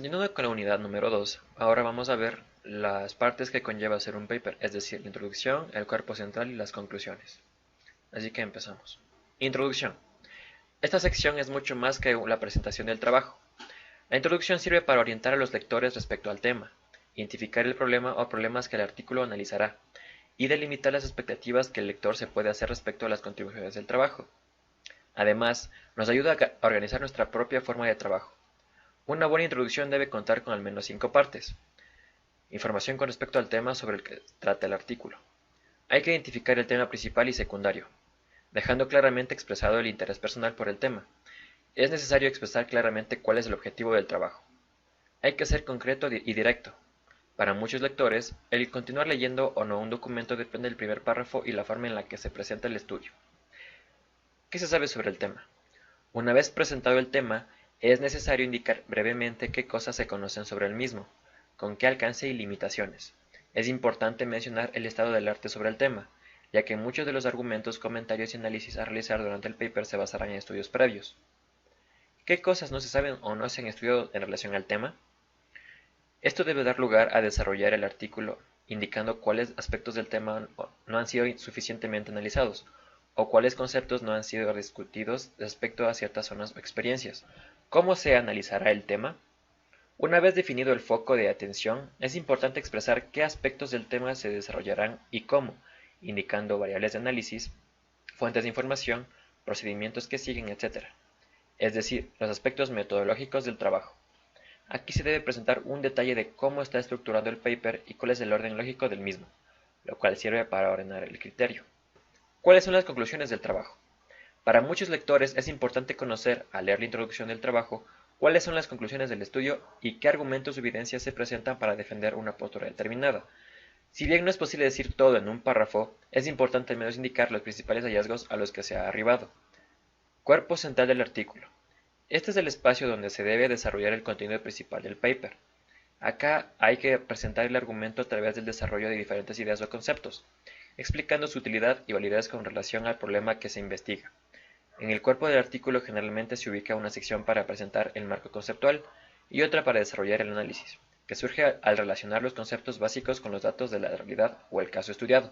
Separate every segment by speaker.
Speaker 1: Continuando con la unidad número 2, ahora vamos a ver las partes que conlleva hacer un paper, es decir, la introducción, el cuerpo central y las conclusiones. Así que empezamos. Introducción. Esta sección es mucho más que la presentación del trabajo. La introducción sirve para orientar a los lectores respecto al tema, identificar el problema o problemas que el artículo analizará, y delimitar las expectativas que el lector se puede hacer respecto a las contribuciones del trabajo. Además, nos ayuda a organizar nuestra propia forma de trabajo. Una buena introducción debe contar con al menos 5 partes. Información con respecto al tema sobre el que trata el artículo. Hay que identificar el tema principal y secundario, dejando claramente expresado el interés personal por el tema. Es necesario expresar claramente cuál es el objetivo del trabajo. Hay que ser concreto y directo. Para muchos lectores, el continuar leyendo o no un documento depende del primer párrafo y la forma en la que se presenta el estudio. ¿Qué se sabe sobre el tema? Una vez presentado el tema, es necesario indicar brevemente qué cosas se conocen sobre el mismo, con qué alcance y limitaciones. Es importante mencionar el estado del arte sobre el tema, ya que muchos de los argumentos, comentarios y análisis a realizar durante el paper se basarán en estudios previos. ¿Qué cosas no se saben o no se han estudiado en relación al tema? Esto debe dar lugar a desarrollar el artículo, indicando cuáles aspectos del tema no han sido suficientemente analizados, o cuáles conceptos no han sido discutidos respecto a ciertas zonas o experiencias. ¿Cómo se analizará el tema? Una vez definido el foco de atención, es importante expresar qué aspectos del tema se desarrollarán y cómo, indicando variables de análisis, fuentes de información, procedimientos que siguen, etc. Es decir, los aspectos metodológicos del trabajo. Aquí se debe presentar un detalle de cómo está estructurado el paper y cuál es el orden lógico del mismo, lo cual sirve para ordenar el criterio. ¿Cuáles son las conclusiones del trabajo? Para muchos lectores es importante conocer, al leer la introducción del trabajo, cuáles son las conclusiones del estudio y qué argumentos o evidencias se presentan para defender una postura determinada. Si bien no es posible decir todo en un párrafo, es importante al menos indicar los principales hallazgos a los que se ha arribado. Cuerpo central del artículo. Este es el espacio donde se debe desarrollar el contenido principal del paper. Acá hay que presentar el argumento a través del desarrollo de diferentes ideas o conceptos, explicando su utilidad y validez con relación al problema que se investiga. En el cuerpo del artículo generalmente se ubica una sección para presentar el marco conceptual y otra para desarrollar el análisis, que surge al relacionar los conceptos básicos con los datos de la realidad o el caso estudiado.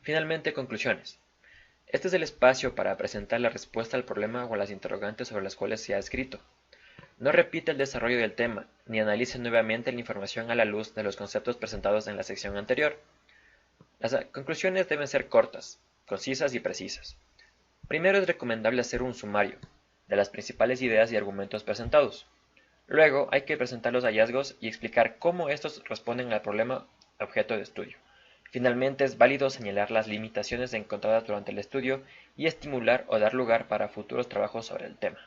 Speaker 1: Finalmente, conclusiones. Este es el espacio para presentar la respuesta al problema o a las interrogantes sobre las cuales se ha escrito. No repite el desarrollo del tema, ni analice nuevamente la información a la luz de los conceptos presentados en la sección anterior. Las conclusiones deben ser cortas, concisas y precisas. Primero es recomendable hacer un sumario de las principales ideas y argumentos presentados. Luego hay que presentar los hallazgos y explicar cómo estos responden al problema objeto de estudio. Finalmente es válido señalar las limitaciones encontradas durante el estudio y estimular o dar lugar para futuros trabajos sobre el tema.